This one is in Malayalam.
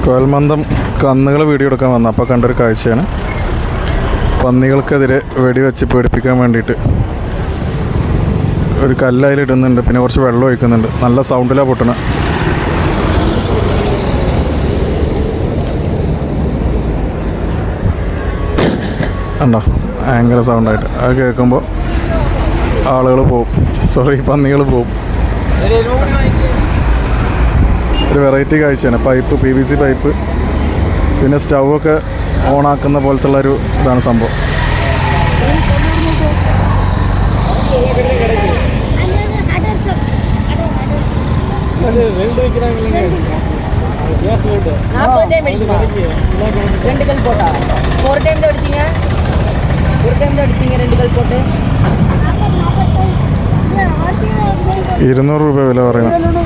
കോയൽമന്ദം കന്നുകൾ വീഡിയോ എടുക്കാൻ വന്ന അപ്പോൾ കണ്ടൊരു കാഴ്ചയാണ്. പന്നികൾക്കെതിരെ വെടിവെച്ച് പേടിപ്പിക്കാൻ വേണ്ടിയിട്ട് ഒരു കല്ലയിലിടുന്നുണ്ട്, പിന്നെ കുറച്ച് വെള്ളം ഒഴിക്കുന്നുണ്ട്. നല്ല സൗണ്ടിലാണ് പൊട്ടണ. ഉണ്ടോ ഭയങ്കര സൗണ്ടായിട്ട്. അത് കേൾക്കുമ്പോൾ ആളുകൾ പോവും, പന്നികൾ പോവും. ഒരു വെറൈറ്റി കാഴ്ചയാണ്. പൈപ്പ്, PVC പൈപ്പ്, പിന്നെ സ്റ്റൗവൊക്കെ ഓണാക്കുന്ന പോലത്തുള്ളൊരു ഇതാണ് സംഭവം. ₹200 വില പറയുന്നത്.